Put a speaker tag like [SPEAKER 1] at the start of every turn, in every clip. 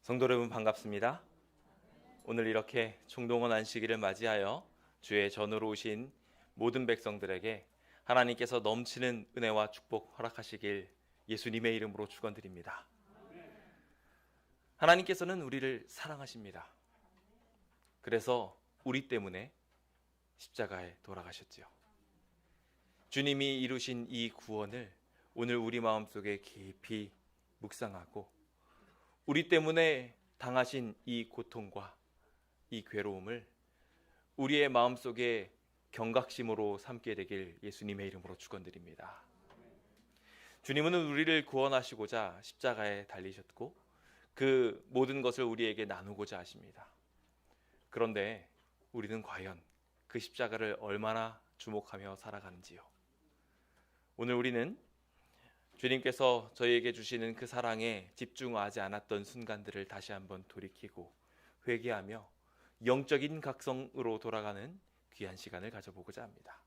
[SPEAKER 1] 성도 여러분 반갑습니다. 오늘 이렇게 총동원 안식일을 맞이하여 주의 전으로 오신 모든 백성들에게 하나님께서 넘치는 은혜와 축복 허락하시길 예수님의 이름으로 축원드립니다. 하나님께서는 우리를 사랑하십니다. 그래서 우리 때문에 십자가에 돌아가셨지요. 주님이 이루신 이 구원을 오늘 우리 마음속에 깊이 묵상하고 우리 때문에 당하신 이 고통과 이 괴로움을 우리의 마음속에 경각심으로 삼게 되길 예수님의 이름으로 축원드립니다. 주님은 우리를 구원하시고자 십자가에 달리셨고 그 모든 것을 우리에게 나누고자 하십니다. 그런데 우리는 과연 그 십자가를 얼마나 주목하며 살아가는지요. 오늘 우리는 주님께서 저희에게 주시는 그 사랑에 집중하지 않았던 순간들을 다시 한번 돌이키고 회개하며 영적인 각성으로 돌아가는 귀한 시간을 가져보고자 합니다.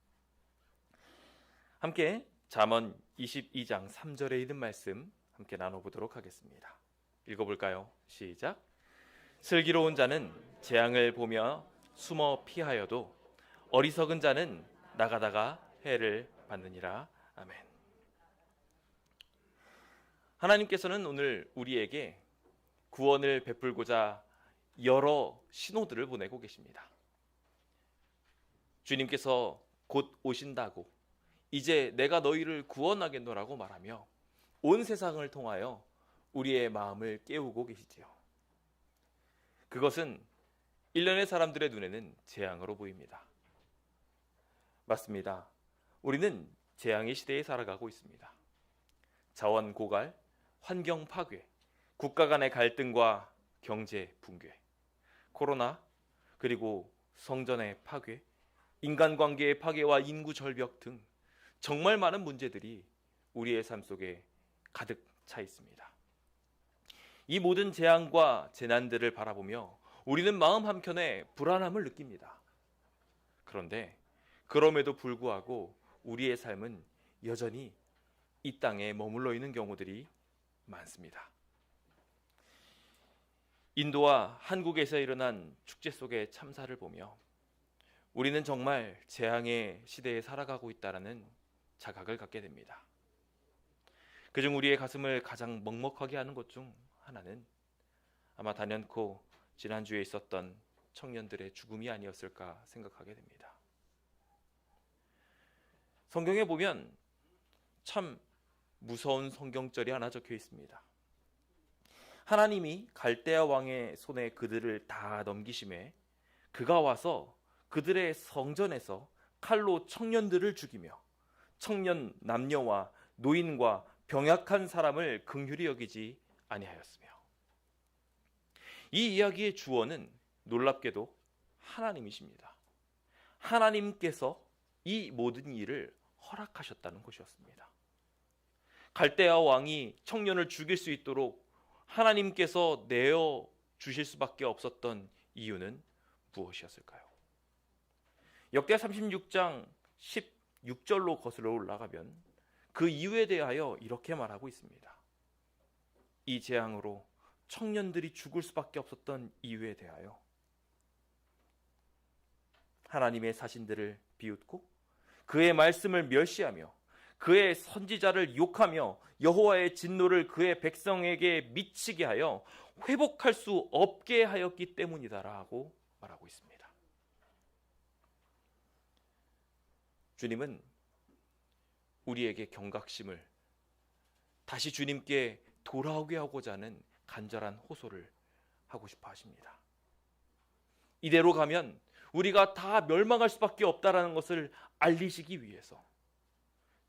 [SPEAKER 1] 함께 잠언 22장 3절에 있는 말씀 함께 나눠보도록 하겠습니다. 읽어볼까요? 시작. 슬기로운 자는 재앙을 보며 숨어 피하여도 어리석은 자는 나가다가 해를 받느니라. 아멘. 하나님께서는 오늘 우리에게 구원을 베풀고자 여러 신호들을 보내고 계십니다. 주님께서 곧 오신다고 이제 내가 너희를 구원하겠노라고 말하며 온 세상을 통하여 우리의 마음을 깨우고 계시지요. 그것은 일련의 사람들의 눈에는 재앙으로 보입니다. 맞습니다. 우리는 재앙의 시대에 살아가고 있습니다. 자원 고갈, 환경 파괴, 국가 간의 갈등과 경제 붕괴, 코로나, 그리고 성전의 파괴, 인간관계의 파괴와 인구 절벽 등 정말 많은 문제들이 우리의 삶 속에 가득 차 있습니다. 이 모든 재앙과 재난들을 바라보며 우리는 마음 한켠에 불안함을 느낍니다. 그런데 그럼에도 불구하고 우리의 삶은 여전히 이 땅에 머물러 있는 경우들이 많습니다. 인도와 한국에서 일어난 축제 속의 참사를 보며 우리는 정말 재앙의 시대에 살아가고 있다는 자각을 갖게 됩니다. 그중 우리의 가슴을 가장 먹먹하게 하는 것 중 하나는 아마 단연코 지난주에 있었던 청년들의 죽음이 아니었을까 생각하게 됩니다. 성경에 보면 참 무서운 성경절이 하나 적혀 있습니다. 하나님이 갈대아 왕의 손에 그들을 다 넘기심에 그가 와서 그들의 성전에서 칼로 청년들을 죽이며 청년 남녀와 노인과 병약한 사람을 긍휼히 여기지 아니하였으며. 이 이야기의 주어는 놀랍게도 하나님이십니다. 하나님께서 이 모든 일을 허락하셨다는 것이었습니다. 갈대아 왕이 청년을 죽일 수 있도록 하나님께서 내어 주실 수밖에 없었던 이유는 무엇이었을까요? 역대 36장 16절로 거슬러 올라가면 그 이유에 대하여 이렇게 말하고 있습니다. 이 재앙으로 청년들이 죽을 수밖에 없었던 이유에 대하여 하나님의 사신들을 비웃고 그의 말씀을 멸시하며 그의 선지자를 욕하며 여호와의 진노를 그의 백성에게 미치게 하여 회복할 수 없게 하였기 때문이다라고 말하고 있습니다. 주님은 우리에게 경각심을 다시 주님께 돌아오게 하고자 하는 간절한 호소를 하고 싶어 하십니다. 이대로 가면 우리가 다 멸망할 수밖에 없다라는 것을 알리시기 위해서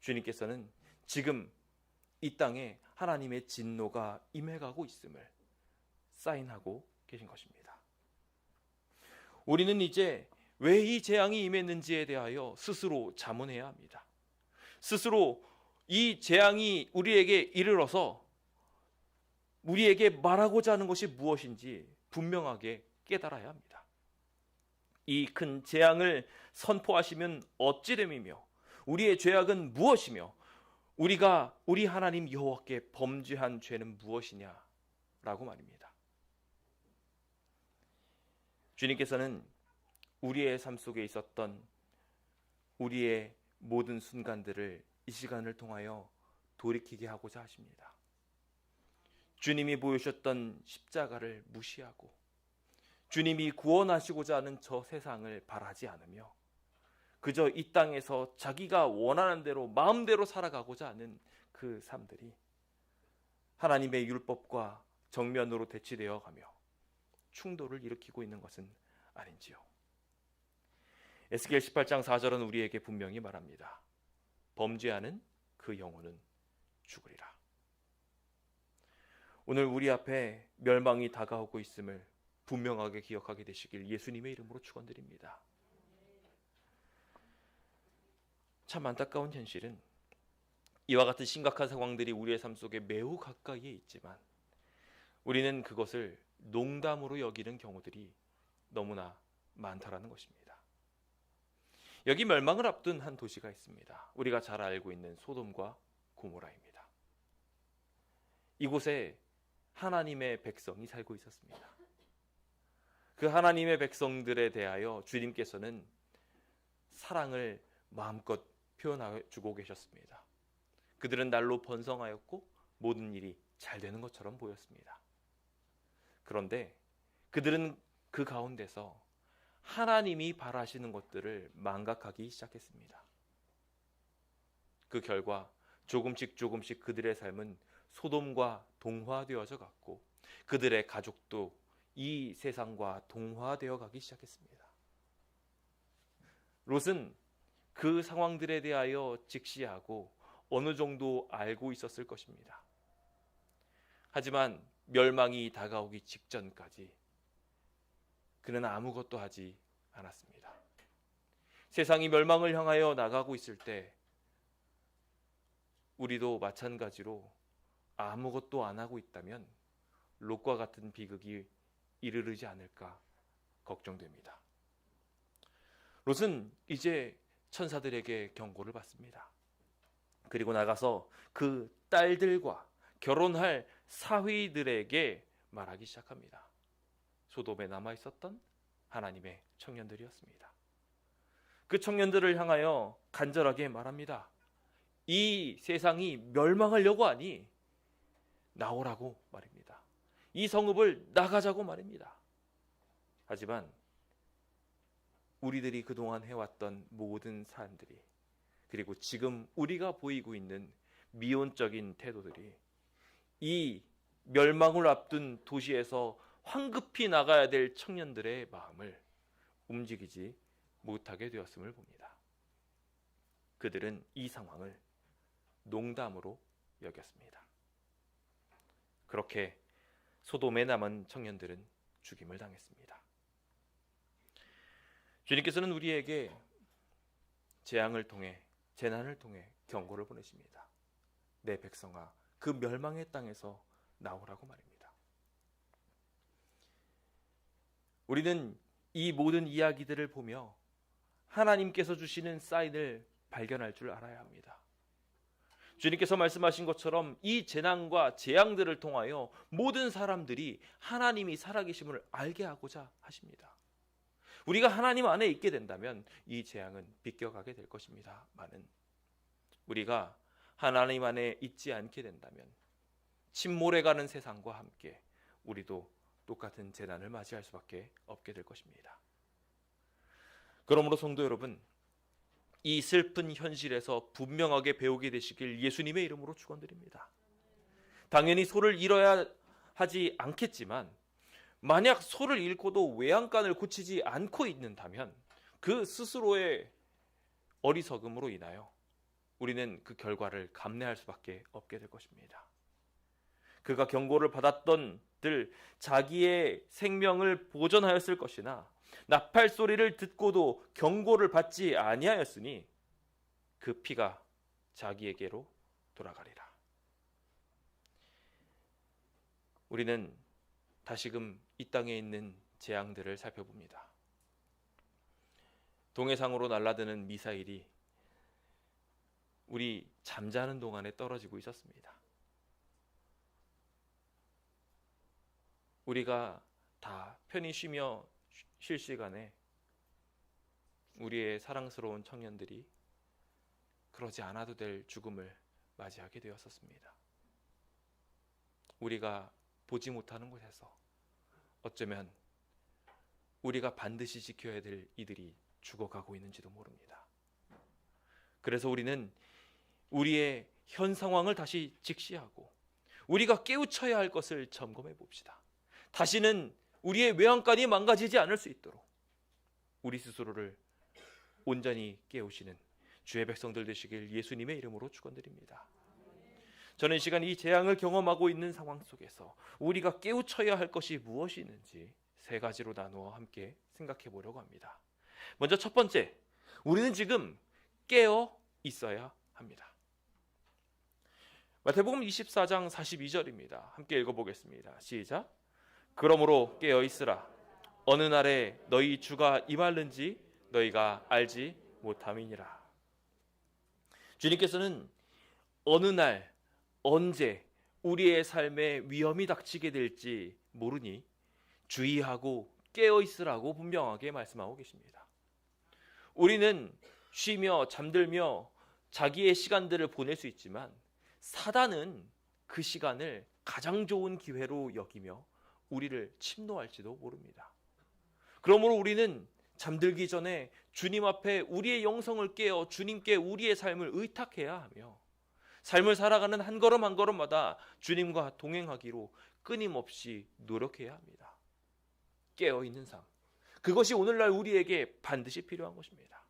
[SPEAKER 1] 주님께서는 지금 이 땅에 하나님의 진노가 임해가고 있음을 사인하고 계신 것입니다. 우리는 이제 왜 이 재앙이 임했는지에 대하여 스스로 자문해야 합니다. 스스로 이 재앙이 우리에게 이르러서 우리에게 말하고자 하는 것이 무엇인지 분명하게 깨달아야 합니다. 이 큰 재앙을 선포하시면 어찌 됨이며 우리의 죄악은 무엇이며 우리가 우리 하나님 여호와께 범죄한 죄는 무엇이냐라고 말입니다. 주님께서는 우리의 삶 속에 있었던 우리의 모든 순간들을 이 시간을 통하여 돌이키게 하고자 하십니다. 주님이 보여주셨던 십자가를 무시하고 주님이 구원하시고자 하는 저 세상을 바라지 않으며 그저 이 땅에서 자기가 원하는 대로 마음대로 살아가고자 하는 그 삶들이 하나님의 율법과 정면으로 대치되어 가며 충돌을 일으키고 있는 것은 아닌지요. 에스겔 18장 4절은 우리에게 분명히 말합니다. 범죄하는 그 영혼은 죽으리라. 오늘 우리 앞에 멸망이 다가오고 있음을 분명하게 기억하게 되시길 예수님의 이름으로 축원드립니다. 참 안타까운 현실은 이와 같은 심각한 상황들이 우리의 삶 속에 매우 가까이에 있지만 우리는 그것을 농담으로 여기는 경우들이 너무나 많다라는 것입니다. 여기 멸망을 앞둔 한 도시가 있습니다. 우리가 잘 알고 있는 소돔과 고모라입니다. 이곳에 하나님의 백성이 살고 있었습니다. 그 하나님의 백성들에 대하여 주님께서는 사랑을 마음껏 표현해 주고 계셨습니다. 그들은 날로 번성하였고 모든 일이 잘 되는 것처럼 보였습니다. 그런데 그들은 그 가운데서 하나님이 바라시는 것들을 망각하기 시작했습니다. 그 결과 조금씩 그들의 삶은 소돔과 동화되어져 갔고 그들의 가족도 이 세상과 동화되어 가기 시작했습니다. 롯은 그 상황들에 대하여 직시하고 어느 정도 알고 있었을 것입니다. 하지만 멸망이 다가오기 직전까지 그는 아무것도 하지 않았습니다. 세상이 멸망을 향하여 나가고 있을 때 우리도 마찬가지로 아무것도 안 하고 있다면 롯과 같은 비극이 이르르지 않을까 걱정됩니다. 롯은 이제 천사들에게 경고를 받습니다. 그리고 나가서 그 딸들과 결혼할 사위들에게 말하기 시작합니다. 소돔에 남아있었던 하나님의 청년들이었습니다. 그 청년들을 향하여 간절하게 말합니다. 이 세상이 멸망하려고 하니 나오라고 말입니다. 이 성읍을 나가자고 말입니다. 하지만 우리들이 그동안 해왔던 모든 사람들이 그리고 지금 우리가 보이고 있는 미온적인 태도들이 이 멸망을 앞둔 도시에서 황급히 나가야 될 청년들의 마음을 움직이지 못하게 되었음을 봅니다. 그들은 이 상황을 농담으로 여겼습니다. 그렇게 소돔에 남은 청년들은 죽임을 당했습니다. 주님께서는 우리에게 재앙을 통해 재난을 통해 경고를 보내십니다. 내 백성아, 그 멸망의 땅에서 나오라고 말입니다. 우리는 이 모든 이야기들을 보며 하나님께서 주시는 사인을 발견할 줄 알아야 합니다. 주님께서 말씀하신 것처럼 이 재난과 재앙들을 통하여 모든 사람들이 하나님이 살아계심을 알게 하고자 하십니다. 우리가 하나님 안에 있게 된다면 이 재앙은 비껴가게 될 것입니다만은 우리가 하나님 안에 있지 않게 된다면 침몰해가는 세상과 함께 우리도 똑같은 재난을 맞이할 수밖에 없게 될 것입니다. 그러므로 성도 여러분, 이 슬픈 현실에서 분명하게 배우게 되시길 예수님의 이름으로 축원드립니다. 당연히 소를 잃어야 하지 않겠지만 만약 소를 잃고도 외양간을 고치지 않고 있는다면 그 스스로의 어리석음으로 인하여 우리는 그 결과를 감내할 수밖에 없게 될 것입니다. 그가 경고를 받았던 들 자기의 생명을 보존하였을 것이나 나팔 소리를 듣고도 경고를 받지 아니하였으니 그 피가 자기에게로 돌아가리라. 우리는 다시금 이 땅에 있는 재앙들을 살펴봅니다. 동해상으로 날아드는 미사일이 우리 잠자는 동안에 떨어지고 있었습니다. 우리가 다 편히 쉬며 실시간에 우리의 사랑스러운 청년들이 그러지 않아도 될 죽음을 맞이하게 되었었습니다. 우리가 보지 못하는 곳에서 어쩌면 우리가 반드시 지켜야 될 이들이 죽어가고 있는지도 모릅니다. 그래서 우리는 우리의 현 상황을 다시 직시하고 우리가 깨우쳐야 할 것을 점검해 봅시다. 다시는 우리의 외양간이 망가지지 않을 수 있도록 우리 스스로를 온전히 깨우시는 주의 백성들 되시길 예수님의 이름으로 축원드립니다. 저는 이 시간 이 재앙을 경험하고 있는 상황 속에서 우리가 깨우쳐야 할 것이 무엇이 있는지 세 가지로 나누어 함께 생각해 보려고 합니다. 먼저 첫 번째, 우리는 지금 깨어 있어야 합니다. 마태복음 24장 42절입니다. 함께 읽어보겠습니다. 시작. 그러므로 깨어 있으라. 어느 날에 너희 주가 임할는지 너희가 알지 못함이니라. 주님께서는 어느 날 언제 우리의 삶에 위험이 닥치게 될지 모르니 주의하고 깨어 있으라고 분명하게 말씀하고 계십니다. 우리는 쉬며 잠들며 자기의 시간들을 보낼 수 있지만 사단은 그 시간을 가장 좋은 기회로 여기며 우리를 침노할지도 모릅니다. 그러므로 우리는 잠들기 전에 주님 앞에 우리의 영성을 깨어 주님께 우리의 삶을 의탁해야 하며 삶을 살아가는 한 걸음 한 걸음마다 주님과 동행하기로 끊임없이 노력해야 합니다. 깨어있는 삶, 그것이 오늘날 우리에게 반드시 필요한 것입니다.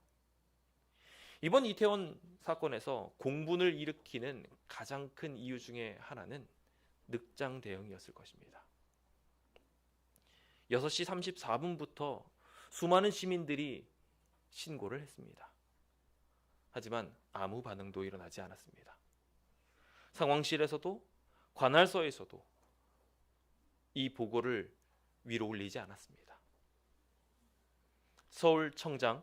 [SPEAKER 1] 이번 이태원 사건에서 공분을 일으키는 가장 큰 이유 중에 하나는 늑장 대응이었을 것입니다. 6시 34분부터 수많은 시민들이 신고를 했습니다. 하지만 아무 반응도 일어나지 않았습니다. 상황실에서도 관할서에서도 이 보고를 위로 올리지 않았습니다. 서울청장,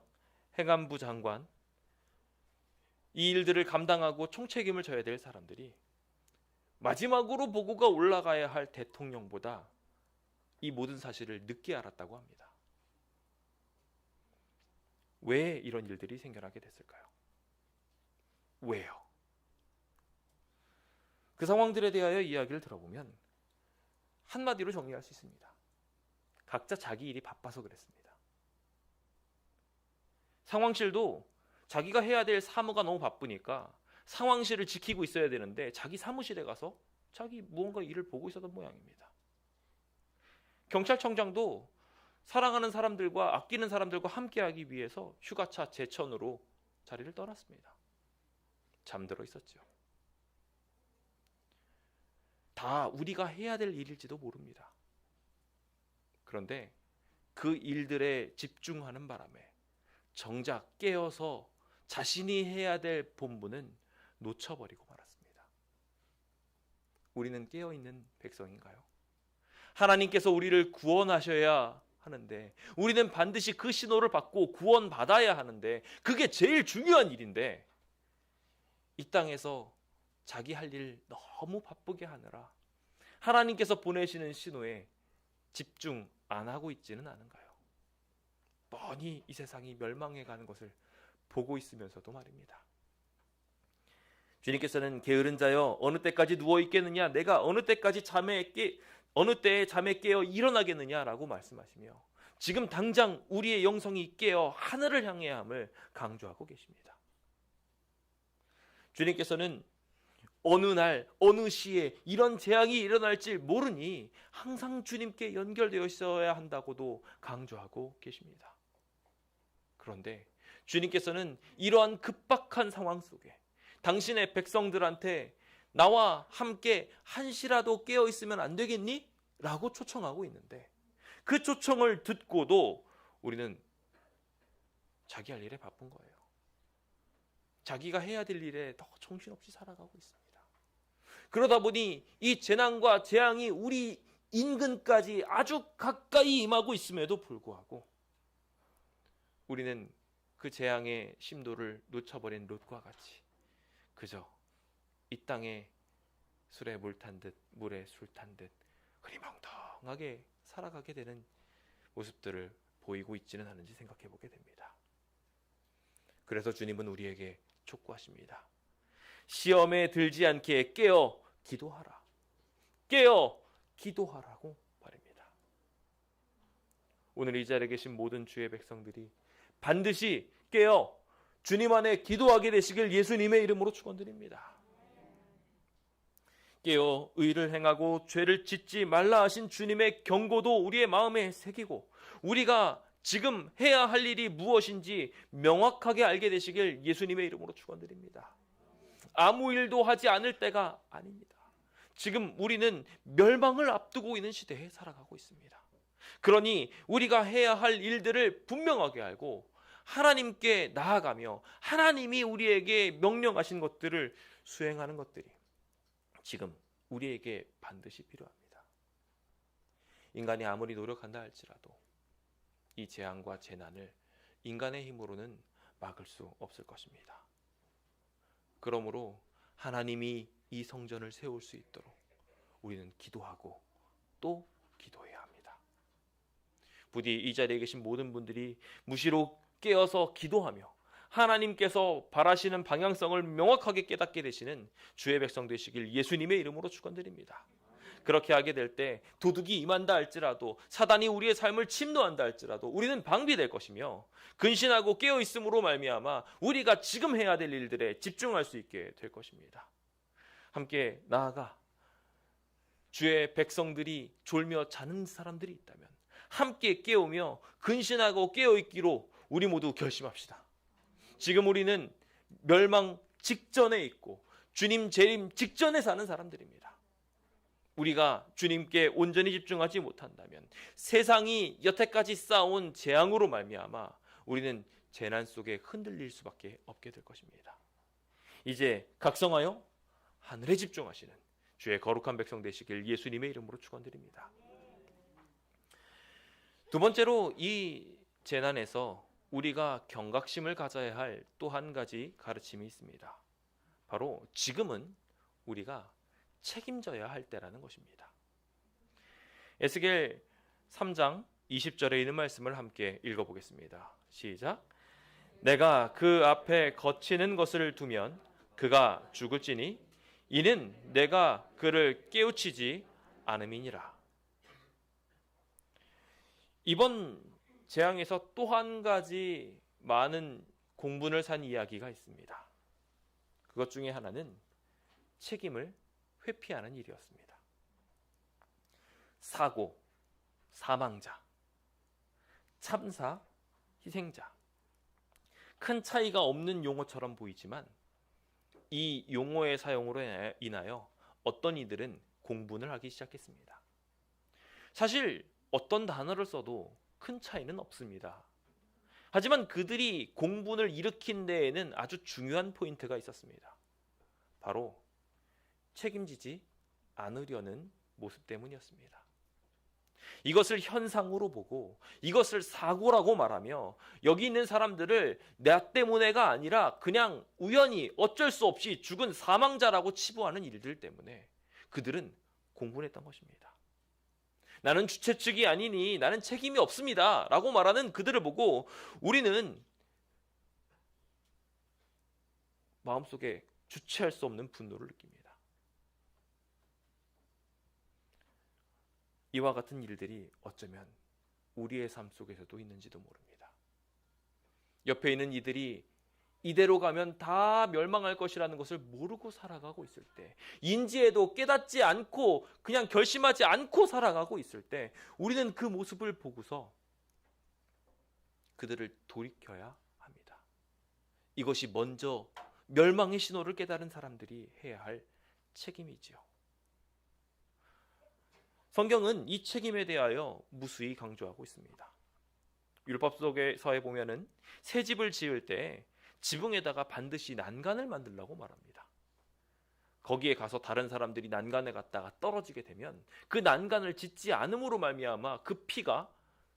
[SPEAKER 1] 행안부 장관, 이 일들을 감당하고 총책임을 져야 될 사람들이 마지막으로 보고가 올라가야 할 대통령보다 이 모든 사실을 늦게 알았다고 합니다. 왜 이런 일들이 생겨나게 됐을까요? 왜요? 그 상황들에 대하여 이야기를 들어보면 한마디로 정리할 수 있습니다. 각자 자기 일이 바빠서 그랬습니다. 상황실도 자기가 해야 될 사무가 너무 바쁘니까 상황실을 지키고 있어야 되는데 자기 사무실에 가서 자기 무언가 일을 보고 있었던 모양입니다. 경찰청장도 사랑하는 사람들과 아끼는 사람들과 함께하기 위해서 휴가차 제천으로 자리를 떠났습니다. 잠들어 있었죠. 다 우리가 해야 될 일일지도 모릅니다. 그런데 그 일들에 집중하는 바람에 정작 깨어서 자신이 해야 될 본분은 놓쳐버리고 말았습니다. 우리는 깨어있는 백성인가요? 하나님께서 우리를 구원하셔야 하는데 우리는 반드시 그 신호를 받고 구원받아야 하는데 그게 제일 중요한 일인데 이 땅에서 자기 할 일 너무 바쁘게 하느라 하나님께서 보내시는 신호에 집중 안 하고 있지는 않은가요? 뻔히 이 세상이 멸망해 가는 것을 보고 있으면서도 말입니다. 주님께서는 게으른 자여 어느 때까지 누워 있겠느냐, 내가 어느 때에 잠에 깨어 일어나겠느냐라고 말씀하시며 지금 당장 우리의 영성이 깨어 하늘을 향해야 함을 강조하고 계십니다. 주님께서는 어느 날 어느 시에 이런 재앙이 일어날지 모르니 항상 주님께 연결되어 있어야 한다고도 강조하고 계십니다. 그런데 주님께서는 이러한 급박한 상황 속에 당신의 백성들한테 나와 함께 한시라도 깨어 있으면 안 되겠니? 라고 초청하고 있는데 그 초청을 듣고도 우리는 자기 할 일에 바쁜 거예요. 자기가 해야 될 일에 더 정신없이 살아가고 있습니다. 그러다 보니 이 재난과 재앙이 우리 인근까지 아주 가까이 임하고 있음에도 불구하고 우리는 그 재앙의 심도를 놓쳐버린 롯과 같이 그저 이 땅에 술에 물 탄 듯 물에 술 탄 듯 흐리멍텅하게 살아가게 되는 모습들을 보이고 있지는 않은지 생각해 보게 됩니다. 그래서 주님은 우리에게 촉구하십니다. 시험에 들지 않게 깨어 기도하라. 깨어 기도하라고 말입니다. 오늘 이 자리에 계신 모든 주의 백성들이 반드시 깨어 주님 안에 기도하게 되시길 예수님의 이름으로 축원드립니다. 깨어 의를 행하고 죄를 짓지 말라 하신 주님의 경고도 우리의 마음에 새기고 우리가 지금 해야 할 일이 무엇인지 명확하게 알게 되시길 예수님의 이름으로 축원드립니다. 아무 일도 하지 않을 때가 아닙니다. 지금 우리는 멸망을 앞두고 있는 시대에 살아가고 있습니다. 그러니 우리가 해야 할 일들을 분명하게 알고 하나님께 나아가며 하나님이 우리에게 명령하신 것들을 수행하는 것들이 지금 우리에게 반드시 필요합니다. 인간이 아무리 노력한다 할지라도 이 재앙과 재난을 인간의 힘으로는 막을 수 없을 것입니다. 그러므로 하나님이 이 성전을 세울 수 있도록 우리는 기도하고 또 기도해야 합니다. 부디 이 자리에 계신 모든 분들이 무시로 깨어서 기도하며 하나님께서 바라시는 방향성을 명확하게 깨닫게 되시는 주의 백성 되시길 예수님의 이름으로 축원드립니다. 그렇게 하게 될 때 도둑이 임한다 할지라도 사단이 우리의 삶을 침노한다 할지라도 우리는 방비될 것이며 근신하고 깨어 있음으로 말미암아 우리가 지금 해야 될 일들에 집중할 수 있게 될 것입니다. 함께 나아가 주의 백성들이 졸며 자는 사람들이 있다면 함께 깨우며 근신하고 깨어 있기로 우리 모두 결심합시다. 지금 우리는 멸망 직전에 있고 주님 재림 직전에 사는 사람들입니다. 우리가 주님께 온전히 집중하지 못한다면 세상이 여태까지 쌓아온 재앙으로 말미암아 우리는 재난 속에 흔들릴 수밖에 없게 될 것입니다. 이제 각성하여 하늘에 집중하시는 주의 거룩한 백성 되시길 예수님의 이름으로 축원드립니다. 두 번째로 이 재난에서 우리가 경각심을 가져야 할 또 한 가지 가르침이 있습니다. 바로 지금은 우리가 책임져야 할 때라는 것입니다. 에스겔 3장 20절에 있는 말씀을 함께 읽어보겠습니다. 시작. 내가 그 앞에 거치는 것을 두면 그가 죽을지니 이는 내가 그를 깨우치지 않음이니라. 이번 재앙에서 또 한 가지 많은 공분을 산 이야기가 있습니다. 그것 중에 하나는 책임을 회피하는 일이었습니다. 사고, 사망자, 참사, 희생자. 큰 차이가 없는 용어처럼 보이지만 이 용어의 사용으로 인하여 어떤 이들은 공분을 하기 시작했습니다. 사실 어떤 단어를 써도 큰 차이는 없습니다. 하지만 그들이 공분을 일으킨 데에는 아주 중요한 포인트가 있었습니다. 바로 책임지지 않으려는 모습 때문이었습니다. 이것을 현상으로 보고 이것을 사고라고 말하며 여기 있는 사람들을 나 때문에가 아니라 그냥 우연히 어쩔 수 없이 죽은 사망자라고 치부하는 일들 때문에 그들은 공분했던 것입니다. 나는 주체 측이 아니니 나는 책임이 없습니다 라고 말하는 그들을 보고 우리는 마음속에 주체할 수 없는 분노를 느낍니다. 이와 같은 일들이 어쩌면 우리의 삶 속에서도 있는지도 모릅니다. 옆에 있는 이들이 이대로 가면 다 멸망할 것이라는 것을 모르고 살아가고 있을 때, 인지해도 깨닫지 않고 그냥 결심하지 않고 살아가고 있을 때 우리는 그 모습을 보고서 그들을 돌이켜야 합니다. 이것이 먼저 멸망의 신호를 깨달은 사람들이 해야 할 책임이지요. 성경은 이 책임에 대하여 무수히 강조하고 있습니다. 율법 속에서에 보면은 새 집을 지을 때 지붕에다가 반드시 난간을 만들라고 말합니다. 거기에 가서 다른 사람들이 난간에 갔다가 떨어지게 되면 그 난간을 짓지 않음으로 말미암아 그 피가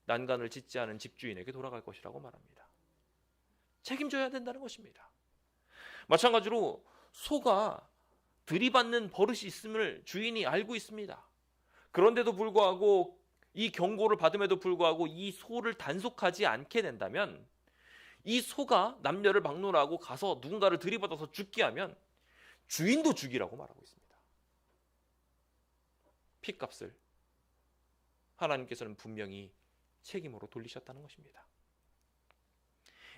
[SPEAKER 1] 난간을 짓지 않은 집주인에게 돌아갈 것이라고 말합니다. 책임져야 된다는 것입니다. 마찬가지로 소가 들이받는 버릇이 있음을 주인이 알고 있습니다. 그런데도 불구하고 이 경고를 받음에도 불구하고 이 소를 단속하지 않게 된다면, 이 소가 남녀를 막론하고 가서 누군가를 들이받아서 죽게 하면 주인도 죽이라고 말하고 있습니다. 핏값을 하나님께서는 분명히 책임으로 돌리셨다는 것입니다.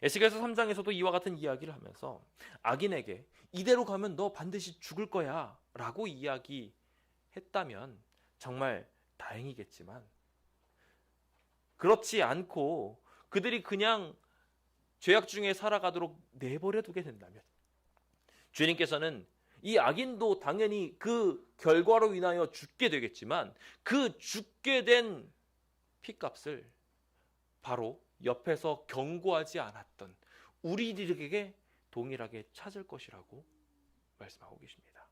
[SPEAKER 1] 에스겔서 3장에서도 이와 같은 이야기를 하면서 악인에게 이대로 가면 너 반드시 죽을 거야 라고 이야기했다면 정말 다행이겠지만, 그렇지 않고 그들이 그냥 죄악 중에 살아가도록 내버려 두게 된다면 주님께서는 이 악인도 당연히 그 결과로 인하여 죽게 되겠지만 그 죽게 된 핏값을 바로 옆에서 경고하지 않았던 우리들에게 동일하게 찾을 것이라고 말씀하고 계십니다.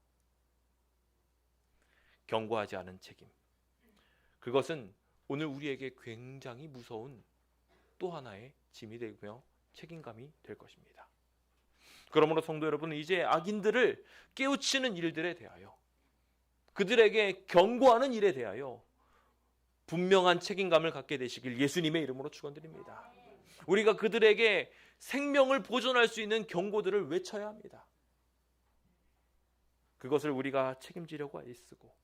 [SPEAKER 1] 경고하지 않은 책임, 그것은 오늘 우리에게 굉장히 무서운 또 하나의 짐이 되며 책임감이 될 것입니다. 그러므로 성도 여러분, 이제 악인들을 깨우치는 일들에 대하여, 그들에게 경고하는 일에 대하여 분명한 책임감을 갖게 되시길 예수님의 이름으로 축원드립니다. 우리가 그들에게 생명을 보존할 수 있는 경고들을 외쳐야 합니다. 그것을 우리가 책임지려고 애쓰고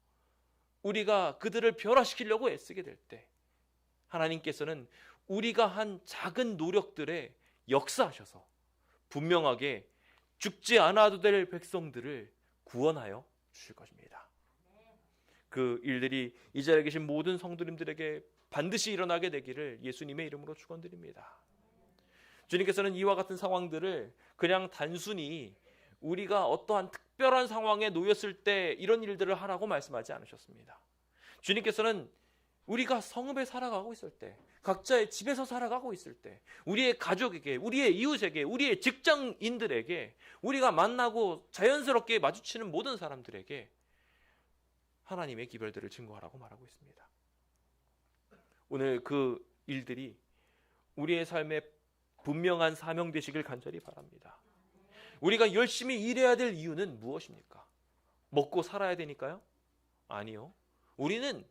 [SPEAKER 1] 우리가 그들을 변화시키려고 애쓰게 될 때 하나님께서는 우리가 한 작은 노력들에 역사하셔서 분명하게 죽지 않아도 될 백성들을 구원하여 주실 것입니다. 그 일들이 이 자리에 계신 모든 성도님들에게 반드시 일어나게 되기를 예수님의 이름으로 축원드립니다. 주님께서는 이와 같은 상황들을 그냥 단순히 우리가 어떠한 특별한 상황에 놓였을 때 이런 일들을 하라고 말씀하지 않으셨습니다. 주님께서는 우리가 성읍에 살아가고 있을 때, 각자의 집에서 살아가고 있을 때, 우리의 가족에게, 우리의 이웃에게, 우리의 직장인들에게, 우리가 만나고 자연스럽게 마주치는 모든 사람들에게 하나님의 기별들을 증거하라고 말하고 있습니다. 오늘 그 일들이 우리의 삶에 분명한 사명 되시길 간절히 바랍니다. 우리가 열심히 일해야 될 이유는 무엇입니까? 먹고 살아야 되니까요? 아니요. 우리는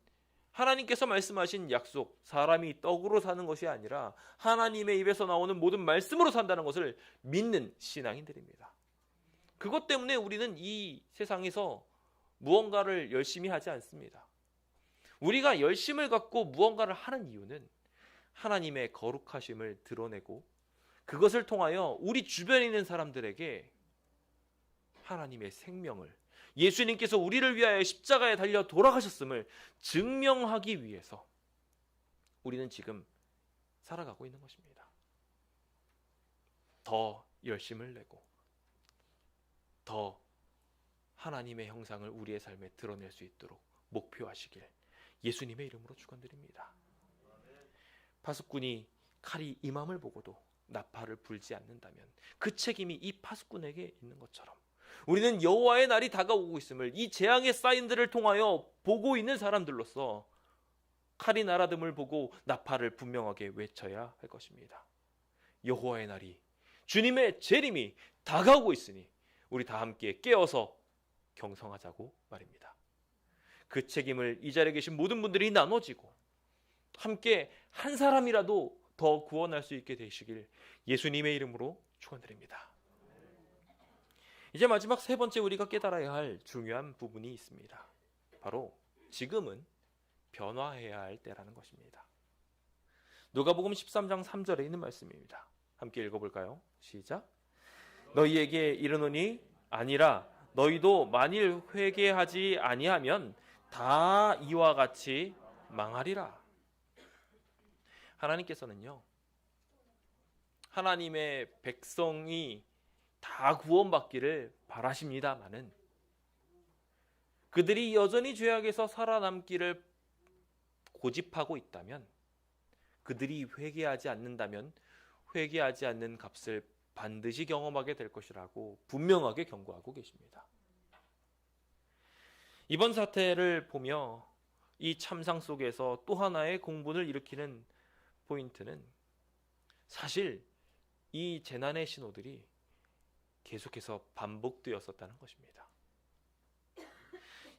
[SPEAKER 1] 하나님께서 말씀하신 약속, 사람이 떡으로 사는 것이 아니라 하나님의 입에서 나오는 모든 말씀으로 산다는 것을 믿는 신앙인들입니다. 그것 때문에 우리는 이 세상에서 무언가를 열심히 하지 않습니다. 우리가 열심을 갖고 무언가를 하는 이유는 하나님의 거룩하심을 드러내고 그것을 통하여 우리 주변에 있는 사람들에게 하나님의 생명을, 예수님께서 우리를 위하여 십자가에 달려 돌아가셨음을 증명하기 위해서 우리는 지금 살아가고 있는 것입니다. 더 열심을 내고 더 하나님의 형상을 우리의 삶에 드러낼 수 있도록 목표하시길 예수님의 이름으로 축원드립니다. 파수꾼이 칼이 임함을 보고도 나팔을 불지 않는다면 그 책임이 이 파수꾼에게 있는 것처럼 우리는 여호와의 날이 다가오고 있음을 이 재앙의 사인들을 통하여 보고 있는 사람들로서 칼이 날아듦을 보고 나팔을 분명하게 외쳐야 할 것입니다. 여호와의 날이, 주님의 재림이 다가오고 있으니 우리 다 함께 깨어서 경성하자고 말입니다. 그 책임을 이 자리에 계신 모든 분들이 나눠지고 함께 한 사람이라도 더 구원할 수 있게 되시길 예수님의 이름으로 축원드립니다. 이제 마지막 세 번째 우리가 깨달아야 할 중요한 부분이 있습니다. 바로 지금은 변화해야 할 때라는 것입니다. 누가복음 13장 3절에 있는 말씀입니다. 함께 읽어볼까요? 시작. 너희에게 이르노니 아니라 너희도 만일 회개하지 아니하면 다 이와 같이 망하리라. 하나님께서는요, 하나님의 백성이 다 구원받기를 바라십니다마는 그들이 여전히 죄악에서 살아남기를 고집하고 있다면, 그들이 회개하지 않는다면 회개하지 않는 값을 반드시 경험하게 될 것이라고 분명하게 경고하고 계십니다. 이번 사태를 보며 이 참상 속에서 또 하나의 공분을 일으키는 포인트는 사실 이 재난의 신호들이 계속해서 반복되었었다는 것입니다.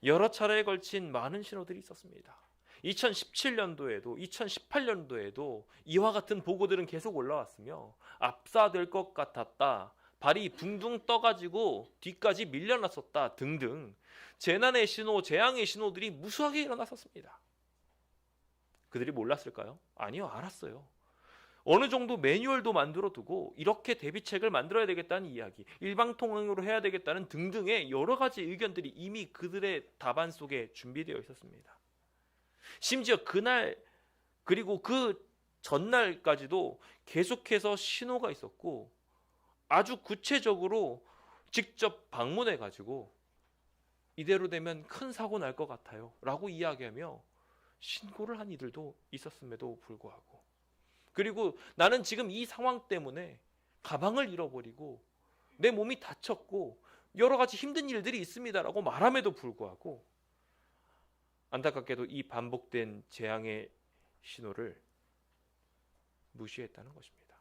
[SPEAKER 1] 여러 차례에 걸친 많은 신호들이 있었습니다. 2017년도에도 2018년도에도 이와 같은 보고들은 계속 올라왔으며 압사될 것 같았다, 발이 붕둥 떠가지고 뒤까지 밀려났었다 등등 재난의 신호, 재앙의 신호들이 무수하게 일어났었습니다. 그들이 몰랐을까요? 아니요, 알았어요. 어느 정도 매뉴얼도 만들어 두고 이렇게 대비책을 만들어야 되겠다는 이야기, 일방통행으로 해야 되겠다는 등등의 여러 가지 의견들이 이미 그들의 답안 속에 준비되어 있었습니다. 심지어 그날 그리고 그 전날까지도 계속해서 신호가 있었고 아주 구체적으로 직접 방문해 가지고 이대로 되면 큰 사고 날 것 같아요 라고 이야기하며 신고를 한 이들도 있었음에도 불구하고, 그리고 나는 지금 이 상황 때문에 가방을 잃어버리고 내 몸이 다쳤고 여러 가지 힘든 일들이 있습니다라고 말함에도 불구하고 안타깝게도 이 반복된 재앙의 신호를 무시했다는 것입니다.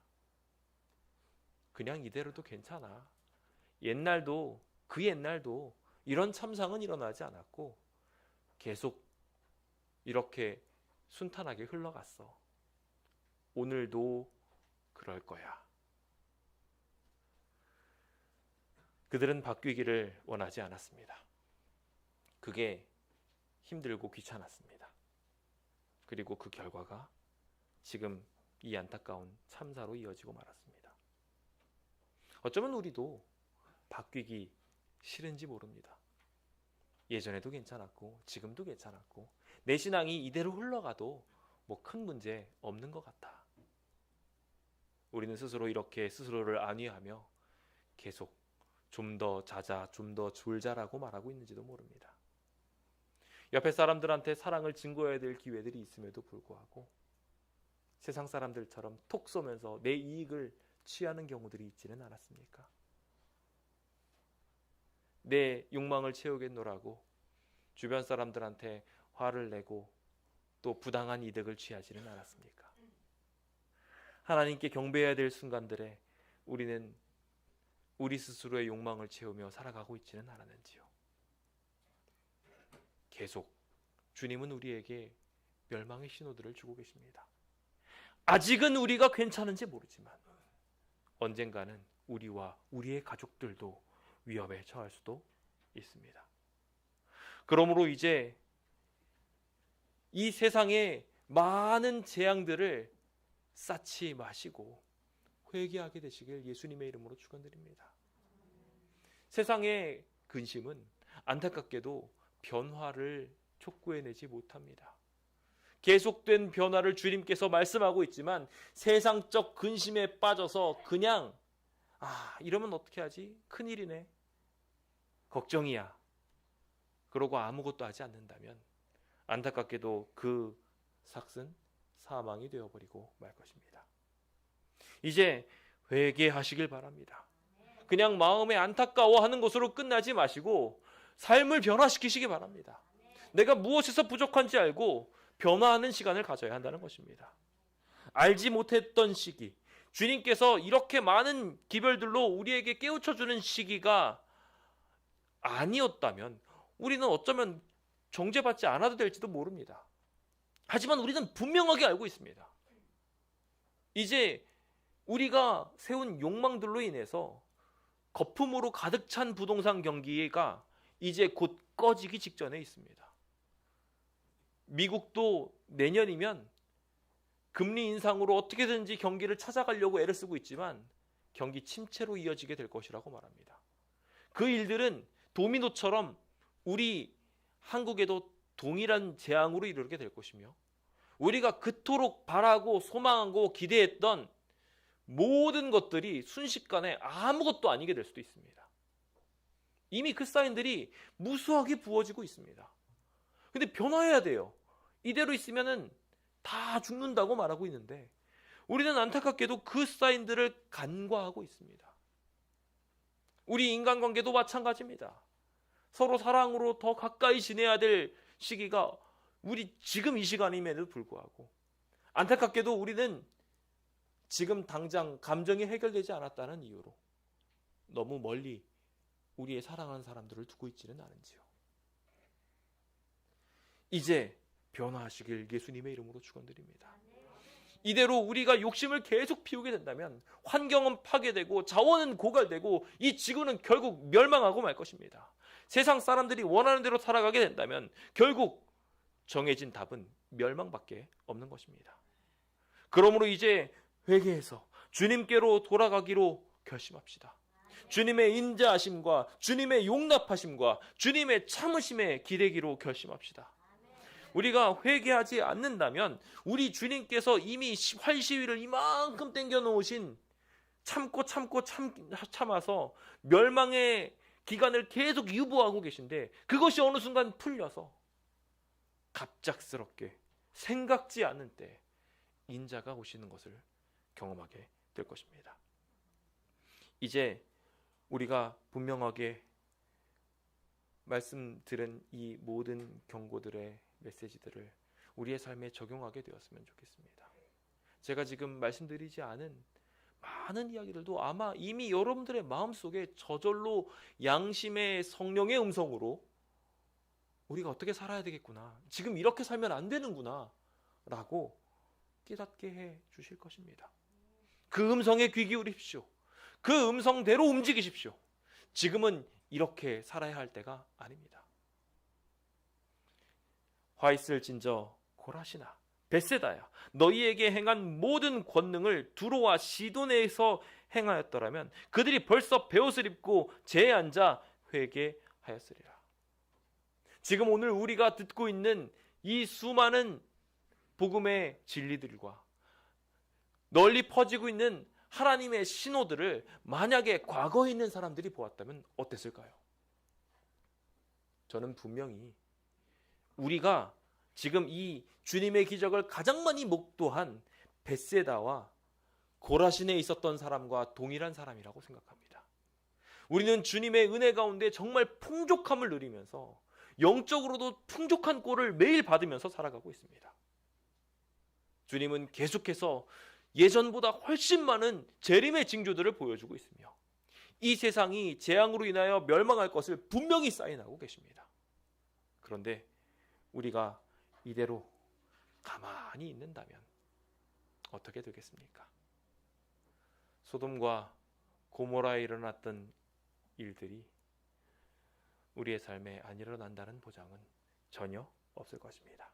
[SPEAKER 1] 그냥 이대로도 괜찮아. 옛날도 그 옛날도 이런 참상은 일어나지 않았고 계속 이렇게 순탄하게 흘러갔어. 오늘도 그럴 거야. 그들은 바뀌기를 원하지 않았습니다. 그게 힘들고 귀찮았습니다. 그리고 그 결과가 지금 이 안타까운 참사로 이어지고 말았습니다. 어쩌면 우리도 바뀌기 싫은지 모릅니다. 예전에도 괜찮았고 지금도 괜찮았고 내 신앙이 이대로 흘러가도 뭐 큰 문제 없는 것 같아. 우리는 스스로 이렇게 스스로를 안위하며 계속 좀 더 자자, 좀 더 졸자라고 말하고 있는지도 모릅니다. 옆에 사람들한테 사랑을 증거해야 될 기회들이 있음에도 불구하고 세상 사람들처럼 톡 쏘면서 내 이익을 취하는 경우들이 있지는 않았습니까? 내 욕망을 채우겠노라고 주변 사람들한테 화를 내고 또 부당한 이득을 취하지는 않았습니까? 하나님께 경배해야 될 순간들에 우리는 우리 스스로의 욕망을 채우며 살아가고 있지는 않았는지요? 계속 주님은 우리에게 멸망의 신호들을 주고 계십니다. 아직은 우리가 괜찮은지 모르지만 언젠가는 우리와 우리의 가족들도 위협에 처할 수도 있습니다. 그러므로 이제 이 세상의 많은 재앙들을 쌓지 마시고 회개하게 되시길 예수님의 이름으로 축원드립니다. 세상의 근심은 안타깝게도 변화를 촉구해내지 못합니다. 계속된 변화를 주님께서 말씀하고 있지만 세상적 근심에 빠져서 그냥 이러면 어떻게 하지? 큰일이네. 걱정이야. 그러고 아무것도 하지 않는다면 안타깝게도 그 삭은 사망이 되어버리고 말 것입니다. 이제 회개하시길 바랍니다. 그냥 마음에 안타까워하는 것으로 끝나지 마시고 삶을 변화시키시기 바랍니다. 내가 무엇에서 부족한지 알고 변화하는 시간을 가져야 한다는 것입니다. 알지 못했던 시기, 주님께서 이렇게 많은 기별들로 우리에게 깨우쳐주는 시기가 아니었다면 우리는 어쩌면 정죄받지 않아도 될지도 모릅니다. 하지만 우리는 분명하게 알고 있습니다. 이제 우리가 세운 욕망들로 인해서 거품으로 가득 찬 부동산 경기가 이제 곧 꺼지기 직전에 있습니다. 미국도 내년이면 금리 인상으로 어떻게든지 경기를 찾아가려고 애를 쓰고 있지만 경기 침체로 이어지게 될 것이라고 말합니다. 그 일들은 도미노처럼 우리 한국에도 동일한 재앙으로 이르게 될 것이며 우리가 그토록 바라고 소망하고 기대했던 모든 것들이 순식간에 아무것도 아니게 될 수도 있습니다. 이미 그 사인들이 무수하게 부어지고 있습니다. 근데 변화해야 돼요. 이대로 있으면은 다 죽는다고 말하고 있는데 우리는 안타깝게도 그 사인들을 간과하고 있습니다. 우리 인간관계도 마찬가지입니다. 서로 사랑으로 더 가까이 지내야 될 시기가 우리 지금 이 시간임에도 불구하고 안타깝게도 우리는 지금 당장 감정이 해결되지 않았다는 이유로 너무 멀리 우리의 사랑하는 사람들을 두고 있지는 않은지요. 이제 변화하시길 예수님의 이름으로 축원드립니다. 이대로 우리가 욕심을 계속 피우게 된다면 환경은 파괴되고 자원은 고갈되고 이 지구는 결국 멸망하고 말 것입니다. 세상 사람들이 원하는 대로 살아가게 된다면 결국 정해진 답은 멸망밖에 없는 것입니다. 그러므로 이제 회개해서 주님께로 돌아가기로 결심합시다. 주님의 인자하심과 주님의 용납하심과 주님의 참으심에 기대기로 결심합시다. 우리가 회개하지 않는다면 우리 주님께서 이미 활시위를 이만큼 땡겨 놓으신 참아서 멸망의 기간을 계속 유보하고 계신데 그것이 어느 순간 풀려서 갑작스럽게 생각지 않은 때 인자가 오시는 것을 경험하게 될 것입니다. 이제 우리가 분명하게 말씀드린 이 모든 경고들의 메시지들을 우리의 삶에 적용하게 되었으면 좋겠습니다. 제가 지금 말씀드리지 않은 많은 이야기들도 아마 이미 여러분들의 마음속에 저절로 양심의 성령의 음성으로 우리가 어떻게 살아야 되겠구나, 지금 이렇게 살면 안 되는구나 라고 깨닫게 해 주실 것입니다. 그 음성에 귀 기울이십시오. 그 음성대로 움직이십시오. 지금은 이렇게 살아야 할 때가 아닙니다. 화 있을진저 고라시나 벳세다야, 너희에게 행한 모든 권능을 두로와 시돈에서 행하였더라면 그들이 벌써 베옷을 입고 제에 앉아 회개하였으리라. 지금 오늘 우리가 듣고 있는 이 수많은 복음의 진리들과 널리 퍼지고 있는 하나님의 신호들을 만약에 과거에 있는 사람들이 보았다면 어땠을까요? 저는 분명히 우리가 지금 이 주님의 기적을 가장 많이 목도한 벳세다와 고라신에 있었던 사람과 동일한 사람이라고 생각합니다. 우리는 주님의 은혜 가운데 정말 풍족함을 누리면서 영적으로도 풍족한 꼴을 매일 받으면서 살아가고 있습니다. 주님은 계속해서 예전보다 훨씬 많은 재림의 징조들을 보여주고 있으며 이 세상이 재앙으로 인하여 멸망할 것을 분명히 사인하고 계십니다. 그런데 우리가 이대로 가만히 있는다면 어떻게 되겠습니까? 소돔과 고모라에 일어났던 일들이 우리의 삶에 안 일어난다는 보장은 전혀 없을 것입니다.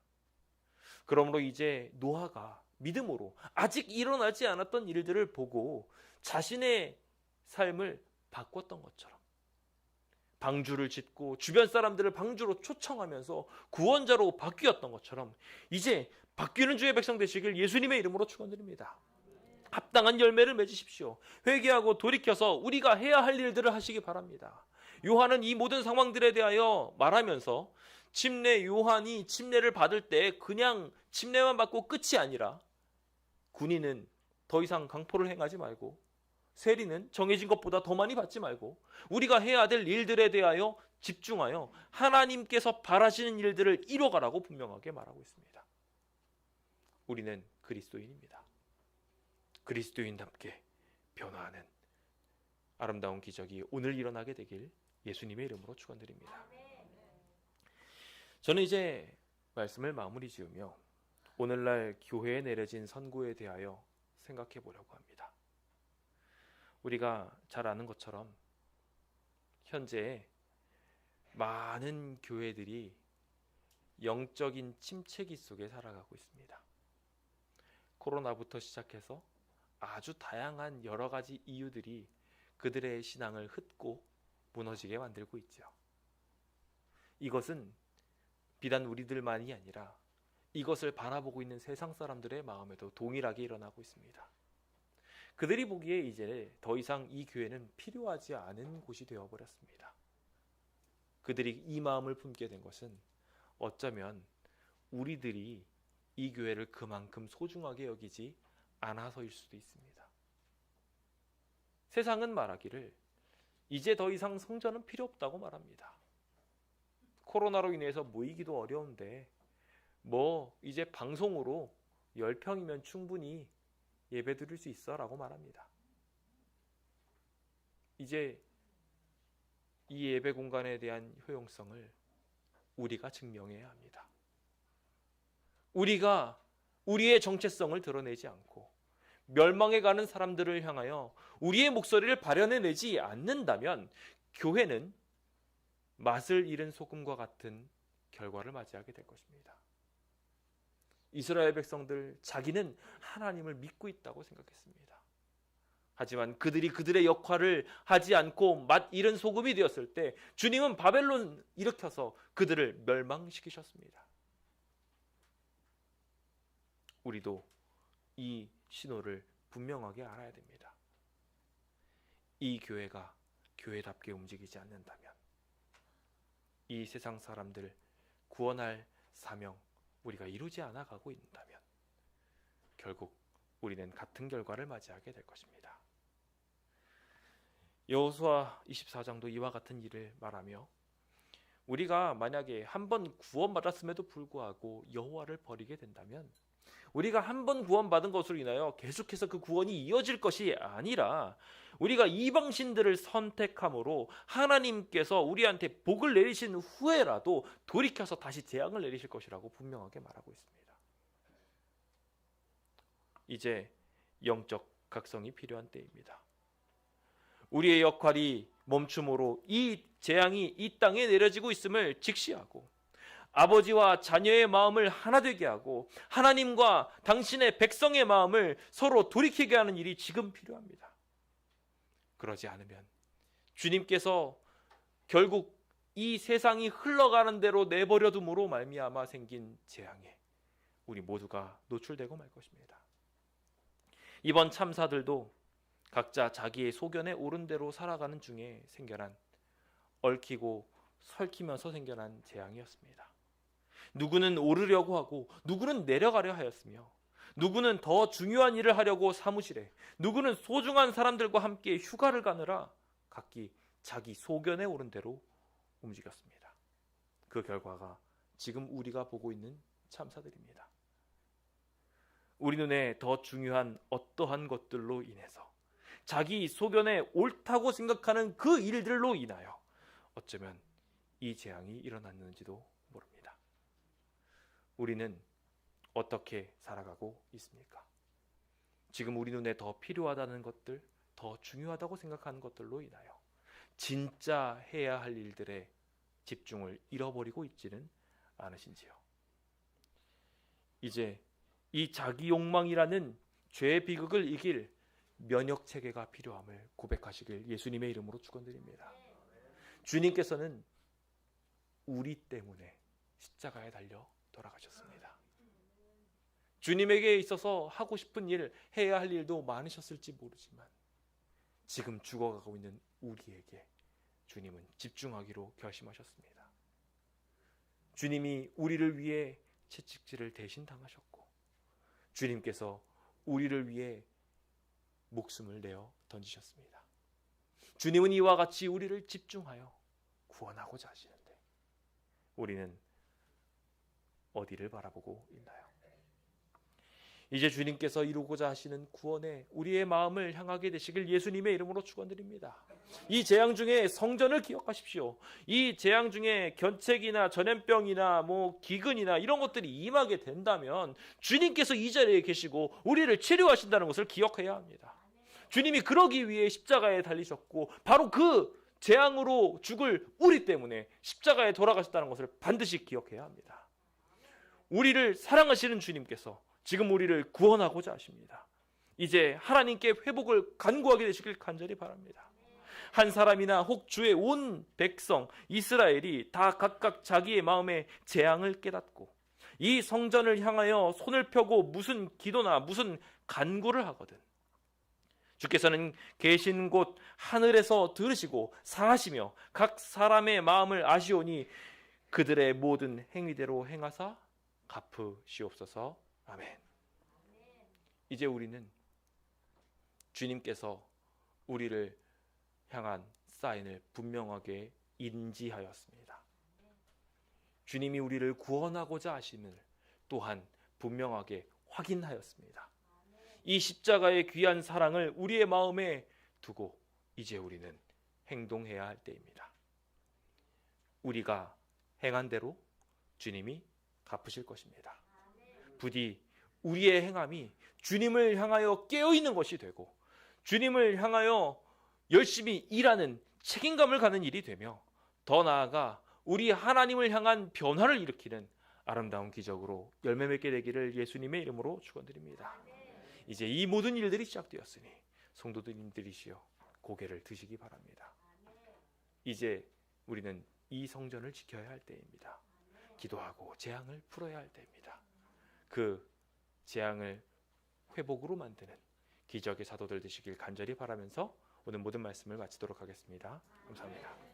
[SPEAKER 1] 그러므로 이제 노아가 믿음으로 아직 일어나지 않았던 일들을 보고 자신의 삶을 바꿨던 것처럼 방주를 짓고 주변 사람들을 방주로 초청하면서 구원자로 바뀌었던 것처럼 이제 바뀌는 주의 백성 되시길 예수님의 이름으로 축원드립니다. 합당한 열매를 맺으십시오. 회개하고 돌이켜서 우리가 해야 할 일들을 하시기 바랍니다. 요한은 이 모든 상황들에 대하여 말하면서 침례 요한이 침례를 받을 때 그냥 침례만 받고 끝이 아니라 군인은 더 이상 강포를 행하지 말고 세리는 정해진 것보다 더 많이 받지 말고 우리가 해야 될 일들에 대하여 집중하여 하나님께서 바라시는 일들을 이뤄가라고 분명하게 말하고 있습니다. 우리는 그리스도인입니다. 그리스도인답게 변화하는 아름다운 기적이 오늘 일어나게 되길 예수님의 이름으로 축원드립니다. 저는 이제 말씀을 마무리 지으며 오늘날 교회에 내려진 선고에 대하여 생각해 보려고 합니다. 우리가 잘 아는 것처럼 현재 많은 교회들이 영적인 침체기 속에 살아가고 있습니다. 코로나부터 시작해서 아주 다양한 여러 가지 이유들이 그들의 신앙을 흩고 무너지게 만들고 있죠. 이것은 비단 우리들만이 아니라 이것을 바라보고 있는 세상 사람들의 마음에도 동일하게 일어나고 있습니다. 그들이 보기에 이제 더 이상 이 교회는 필요하지 않은 곳이 되어버렸습니다. 그들이 이 마음을 품게 된 것은 어쩌면 우리들이 이 교회를 그만큼 소중하게 여기지 않아서일 수도 있습니다. 세상은 말하기를 이제 더 이상 성전은 필요 없다고 말합니다. 코로나로 인해서 모이기도 어려운데 이제 방송으로 10평이면 충분히 예배 드릴 수 있어 라고 말합니다. 이제 이 예배 공간에 대한 효용성을 우리가 증명해야 합니다. 우리가 우리의 정체성을 드러내지 않고 멸망해 가는 사람들을 향하여 우리의 목소리를 발현해내지 않는다면 교회는 맛을 잃은 소금과 같은 결과를 맞이하게 될 것입니다. 이스라엘 백성들, 자기는 하나님을 믿고 있다고 생각했습니다. 하지만 그들이 그들의 역할을 하지 않고 맛 잃은 소금이 되었을 때 주님은 바벨론 일으켜서 그들을 멸망시키셨습니다. 우리도 이 신호를 분명하게 알아야 됩니다. 이 교회가 교회답게 움직이지 않는다면 이 세상 사람들 구원할 사명 우리가 이루지 않아 가고 있다면 결국 우리는 같은 결과를 맞이하게 될 것입니다. 여호수아 24장도 이와 같은 일을 말하며 우리가 만약에 한 번 구원받았음에도 불구하고 여호와를 버리게 된다면 우리가 한 번 구원받은 것으로 인하여 계속해서 그 구원이 이어질 것이 아니라 우리가 이방신들을 선택함으로 하나님께서 우리한테 복을 내리신 후에라도 돌이켜서 다시 재앙을 내리실 것이라고 분명하게 말하고 있습니다. 이제 영적 각성이 필요한 때입니다. 우리의 역할이 멈춤으로 이 재앙이 이 땅에 내려지고 있음을 직시하고 아버지와 자녀의 마음을 하나 되게 하고 하나님과 당신의 백성의 마음을 서로 돌이키게 하는 일이 지금 필요합니다. 그러지 않으면 주님께서 결국 이 세상이 흘러가는 대로 내버려 둠으로 말미암아 생긴 재앙에 우리 모두가 노출되고 말 것입니다. 이번 참사들도 각자 자기의 소견에 옳은 대로 살아가는 중에 생겨난 얽히고 설키면서 생겨난 재앙이었습니다. 누구는 오르려고 하고 누구는 내려가려 하였으며 누구는 더 중요한 일을 하려고 사무실에, 누구는 소중한 사람들과 함께 휴가를 가느라 각기 자기 소견에 오른 대로 움직였습니다. 그 결과가 지금 우리가 보고 있는 참사들입니다. 우리 눈에 더 중요한 어떠한 것들로 인해서 자기 소견에 옳다고 생각하는 그 일들로 인하여 어쩌면 이 재앙이 일어났는지도 모릅니다. 우리는 어떻게 살아가고 있습니까? 지금 우리 눈에 더 필요하다는 것들, 더 중요하다고 생각하는 것들로 인하여 진짜 해야 할 일들에 집중을 잃어버리고 있지는 않으신지요? 이제 이 자기 욕망이라는 죄의 비극을 이길 면역 체계가 필요함을 고백하시길 예수님의 이름으로 축원드립니다. 주님께서는 우리 때문에 십자가에 달려 돌아가셨습니다. 주님에게 있어서 하고 싶은 일, 해야 할 일도 많으셨을지 모르지만 지금 죽어가고 있는 우리에게 주님은 집중하기로 결심하셨습니다. 주님이 우리를 위해 채찍질을 대신 당하셨고 주님께서 우리를 위해 목숨을 내어 던지셨습니다. 주님은 이와 같이 우리를 집중하여 구원하고자 하시는데 우리는 어디를 바라보고 있나요? 이제 주님께서 이루고자 하시는 구원에 우리의 마음을 향하게 되시길 예수님의 이름으로 축원드립니다. 이 재앙 중에 성전을 기억하십시오. 이 재앙 중에 견책이나 전염병이나 기근이나 이런 것들이 임하게 된다면 주님께서 이 자리에 계시고 우리를 치료하신다는 것을 기억해야 합니다. 주님이 그러기 위해 십자가에 달리셨고 바로 그 재앙으로 죽을 우리 때문에 십자가에 돌아가셨다는 것을 반드시 기억해야 합니다. 우리를 사랑하시는 주님께서 지금 우리를 구원하고자 하십니다. 이제 하나님께 회복을 간구하게 되시길 간절히 바랍니다. 한 사람이나 혹 주의 온 백성 이스라엘이 다 각각 자기의 마음의 재앙을 깨닫고 이 성전을 향하여 손을 펴고 무슨 기도나 무슨 간구를 하거든 주께서는 계신 곳 하늘에서 들으시고 사하시며 각 사람의 마음을 아시오니 그들의 모든 행위대로 행하사 갚으시옵소서. 아멘. 이제 우리는 주님께서 우리를 향한 사인을 분명하게 인지하였습니다. 주님이 우리를 구원하고자 하심을 또한 분명하게 확인하였습니다. 이 십자가의 귀한 사랑을 우리의 마음에 두고 이제 우리는 행동해야 할 때입니다. 우리가 행한 대로 주님이 갚으실 것입니다. 부디 우리의 행함이 주님을 향하여 깨어있는 것이 되고 주님을 향하여 열심히 일하는 책임감을 가는 일이 되며 더 나아가 우리 하나님을 향한 변화를 일으키는 아름다운 기적으로 열매 맺게 되기를 예수님의 이름으로 축원드립니다. 이제 이 모든 일들이 시작되었으니 성도님들이시여 고개를 드시기 바랍니다. 이제 우리는 이 성전을 지켜야 할 때입니다. 기도하고 재앙을 풀어야 할 때입니다. 그 재앙을 회복으로 만드는 기적의 사도들 되시길 간절히 바라면서 오늘 모든 말씀을 마치도록 하겠습니다. 감사합니다.